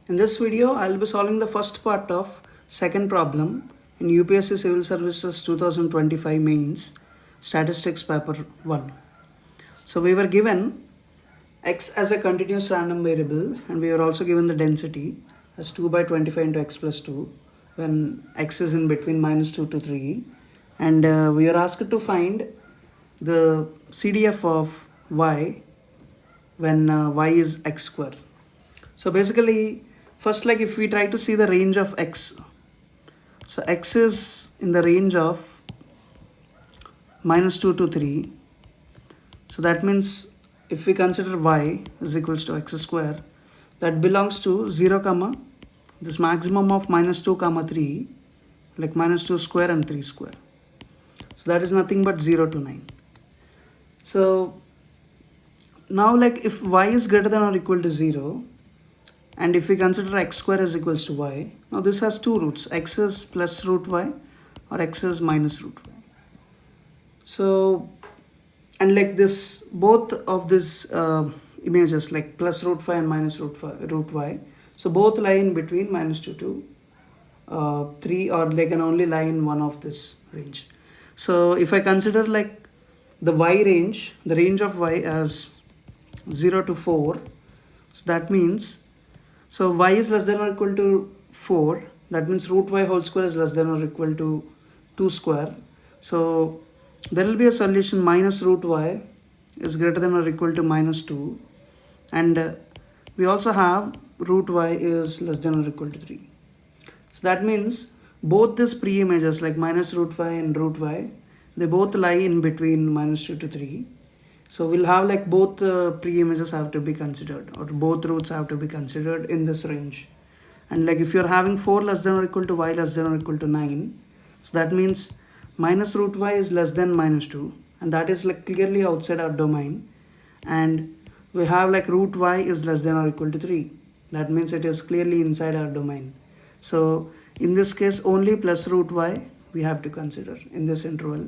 In this video, I'll be solving the first part of second problem in UPSC Civil Services 2025 Mains Statistics Paper 1. So we were given x as a continuous random variable, and we were also given the density as 2 by 25 into x plus 2 when x is in between minus 2 to 3, and we are asked to find the CDF of y when y is x square. So basically, first, like if we try to see the range of x, so x is in the range of minus 2 to 3. So that means if we consider y is equals to x square, that belongs to 0 comma this maximum of minus 2 comma 3, like minus 2 square and 3 square. So that is nothing but 0 to 9. So now, like if y is greater than or equal to 0, and if we consider x square is equals to y, now this has two roots, x is plus root y or x is minus root y. So, and like this, both of these images, like plus root y and minus root y, so both lie in between minus 2 to 3, or they can only lie in one of this range. So if I consider like the y range, the range of y as 0 to 4, so that means, so y is less than or equal to 4, that means root y whole square is less than or equal to 2 square. So there will be a solution minus root y is greater than or equal to minus 2, and we also have root y is less than or equal to 3. So that means both these pre-images like minus root y and root y, they both lie in between minus 2 to 3. So we'll have like both pre-images have to be considered, or both roots have to be considered in this range. And like if you're having 4 less than or equal to y less than or equal to 9, so that means minus root y is less than minus 2, and that is like clearly outside our domain. And we have like root y is less than or equal to 3, that means it is clearly inside our domain. So in this case only plus root y we have to consider in this interval.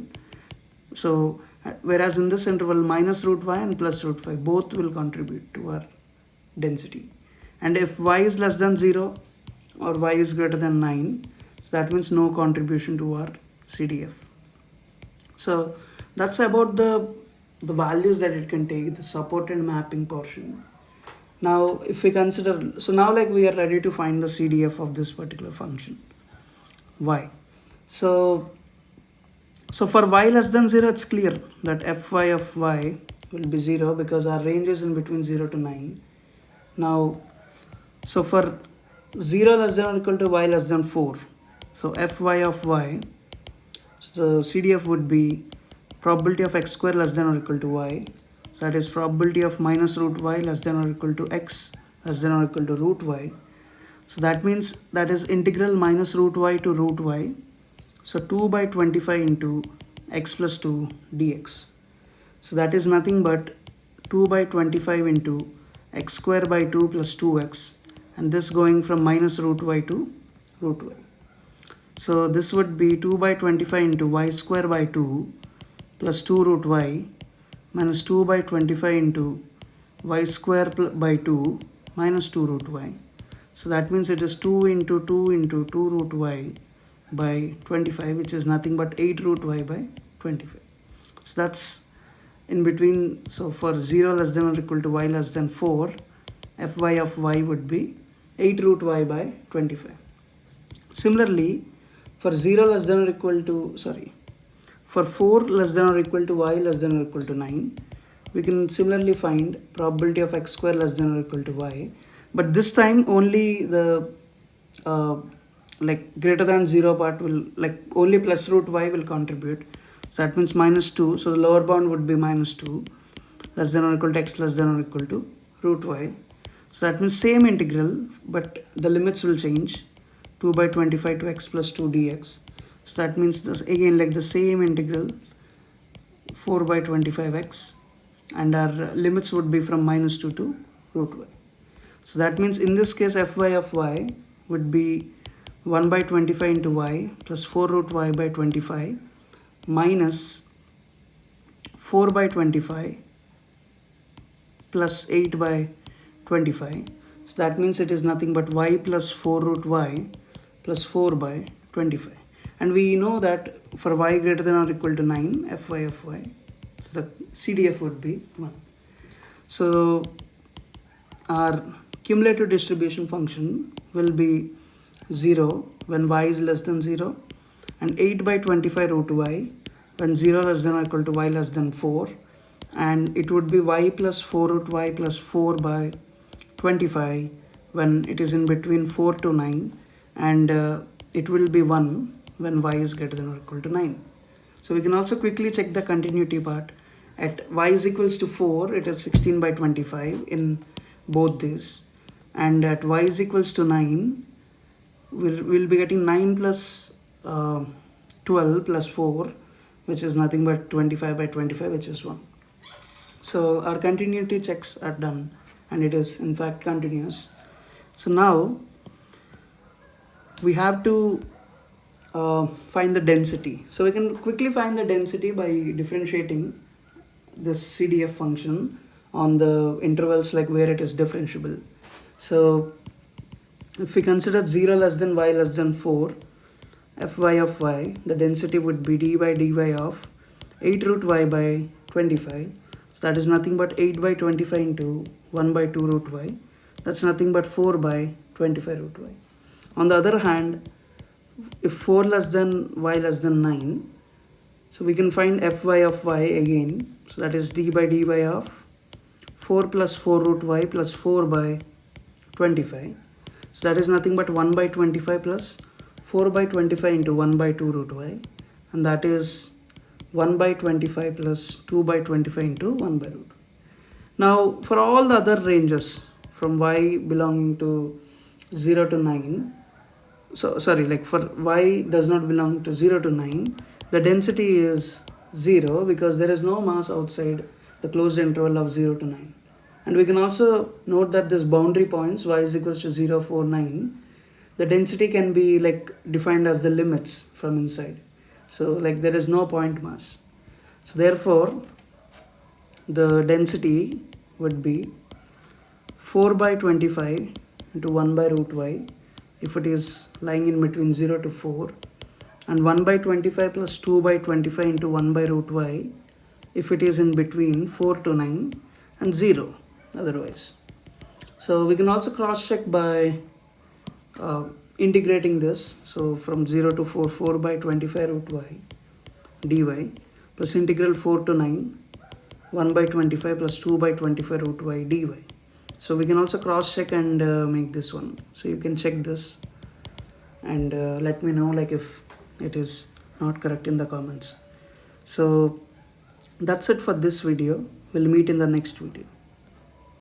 So whereas in this interval minus root y and plus root y both will contribute to our density. And if y is less than 0 or y is greater than 9, so that means no contribution to our CDF. So that's about the values that it can take, the supported mapping portion. Now if we consider, so now like we are ready to find the CDF of this particular function y. So for y less than 0, it's clear that fy of y will be 0 because our range is in between 0 to 9. Now, so for 0 less than or equal to y less than 4, so fy of y, so the CDF would be probability of x square less than or equal to y. So that is probability of minus root y less than or equal to x less than or equal to root y. So that means that is integral minus root y to root y. So 2 by 25 into x plus 2 dx. So that is nothing but 2 by 25 into x square by 2 plus 2x, and this going from minus root y to root y. So this would be 2 by 25 into y square by 2 plus 2 root y minus 2 by 25 into y square by 2 minus 2 root y. So that means it is 2 into 2 into 2 root y by 25, which is nothing but 8 root y by 25. So that's in between. So for 0 less than or equal to y less than 4, fy of y would be 8 root y by 25. Similarly, for 0 less than or equal to, for 4 less than or equal to y less than or equal to 9, we can similarly find probability of x square less than or equal to y, but this time only the like greater than 0 part will, like only plus root y will contribute. So that means minus 2, so the lower bound would be minus 2 less than or equal to x less than or equal to root y. So that means same integral, but the limits will change, 2 by 25 to x plus 2 dx. So that means this again like the same integral 4 by 25x, and our limits would be from minus 2 to root y. So that means in this case fy of y would be 1 by 25 into y plus 4 root y by 25 minus 4 by 25 plus 8 by 25. So that means it is nothing but y plus 4 root y plus 4 by 25. And we know that for y greater than or equal to 9, fy of y, so the CDF would be 1. So our cumulative distribution function will be 0 when y is less than 0, and 8 by 25 root y when 0 less than or equal to y less than 4, and it would be y plus 4 root y plus 4 by 25 when it is in between 4 to 9, and it will be 1 when y is greater than or equal to 9. So we can also quickly check the continuity part. At y is equals to 4, it is 16 by 25 in both these, and at y is equals to 9, we'll be getting 9 plus 12 plus 4, which is nothing but 25 by 25, which is 1. So our continuity checks are done, and it is in fact continuous. So now we have to find the density. So we can quickly find the density by differentiating this CDF function on the intervals like where it is differentiable. So if we consider 0 less than y less than 4, fy of y, the density would be d by dy of 8 root y by 25. So that is nothing but 8 by 25 into 1 by 2 root y. That's nothing but 4 by 25 root y. On the other hand, if 4 less than y less than 9, so we can find fy of y again. So that is d by dy of 4 plus 4 root y plus 4 by 25. So that is nothing but 1 by 25 plus 4 by 25 into 1 by 2 root y, and that is 1 by 25 plus 2 by 25 into 1 by root. Now for all the other ranges from y belonging to 0 to 9, like for y does not belong to 0 to 9, the density is 0 because there is no mass outside the closed interval of 0 to 9. And we can also note that this boundary points y is equals to 0, 4, 9, the density can be like defined as the limits from inside. So like there is no point mass. So therefore the density would be 4 by 25 into 1 by root y if it is lying in between 0 to 4, and 1 by 25 plus 2 by 25 into 1 by root y if it is in between 4 to 9 and 0 otherwise. So we can also cross check by integrating this. So from 0 to 4, 4 by 25 root y dy plus integral 4 to 9, 1 by 25 plus 2 by 25 root y dy. So we can also cross check and make this one. So you can check this and let me know like if it is not correct in the comments. So that's it for this video. We'll meet in the next video.